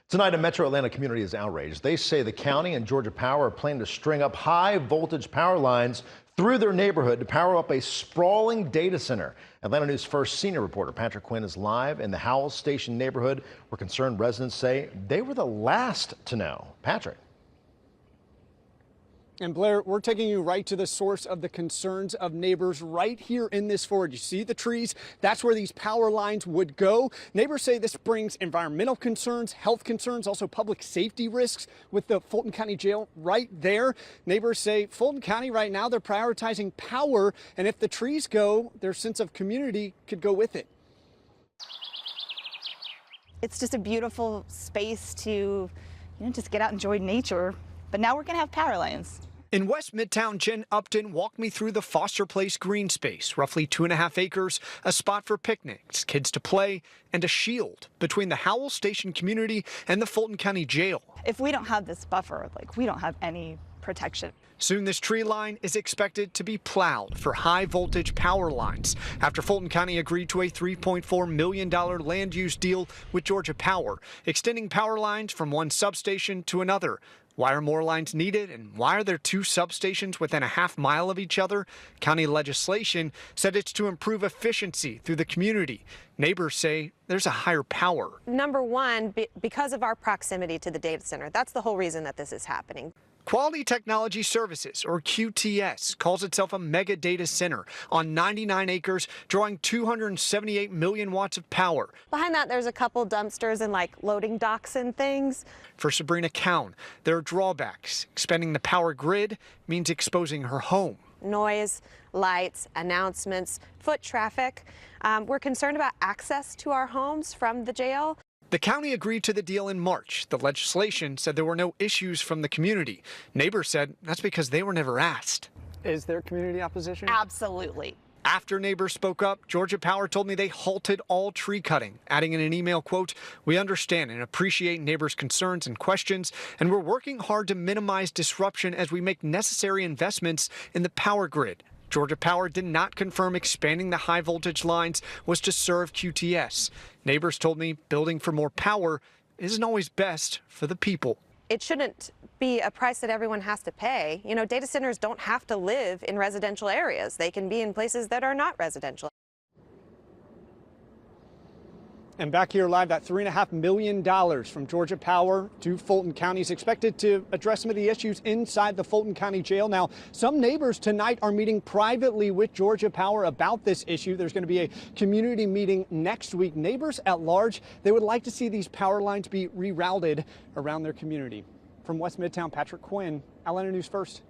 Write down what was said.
Tonight, a Metro Atlanta community is outraged. They say the county and Georgia Power are planning to string up high voltage power lines through their neighborhood to power up a sprawling data center. Atlanta News First senior reporter Patrick Quinn is live in the Howell Station neighborhood, where concerned residents say they were the last to know. Patrick. And Blair, we're taking you right to the source of the concerns of neighbors right here in this forward. You see the trees? That's where these power lines would go. Neighbors say this brings environmental concerns, health concerns, also public safety risks with the Fulton County Jail right there. Neighbors say Fulton County right now, they're prioritizing power, and if the trees go, their sense of community could go with it. It's just a beautiful space to, just get out and enjoy nature. But now we're going to have power lines. In West Midtown, Jen Upton walked me through the Foster Place green space, roughly 2.5 acres, a spot for picnics, kids to play, and a shield between the Howell Station community and the Fulton County Jail. If we don't have this buffer, we don't have any protection. Soon this tree line is expected to be plowed for high voltage power lines after Fulton County agreed to a $3.4 million land use deal with Georgia Power, extending power lines from one substation to another. Why are more lines needed, and why are there two substations within a half mile of each other? County legislation said it's to improve efficiency through the community. Neighbors say there's a higher power. Number one, because of our proximity to the data center. That's the whole reason that this is happening. Quality Technology Services, or QTS, calls itself a mega data center on 99 acres, drawing 278 million watts of power. Behind that, there's a couple dumpsters and loading docks and things. For Sabrina Cowan, there are drawbacks. Expanding the power grid means exposing her home. Noise, lights, announcements, foot traffic. We're concerned about access to our homes from the jail. The county agreed to the deal in March. The legislation said there were no issues from the community. Neighbors said that's because they were never asked. Is there community opposition? Absolutely. After neighbors spoke up, Georgia Power told me they halted all tree cutting, adding in an email, quote, "We understand and appreciate neighbors' concerns and questions, and we're working hard to minimize disruption as we make necessary investments in the power grid." Georgia Power did not confirm expanding the high voltage lines was to serve QTS. Neighbors told me building for more power isn't always best for the people. It shouldn't be a price that everyone has to pay. Data centers don't have to live in residential areas. They can be in places that are not residential. And back here live, that $3.5 million from Georgia Power to Fulton County is expected to address some of the issues inside the Fulton County Jail. Now, some neighbors tonight are meeting privately with Georgia Power about this issue. There's going to be a community meeting next week. Neighbors at large, they would like to see these power lines be rerouted around their community. From West Midtown, Patrick Quinn, Atlanta News First.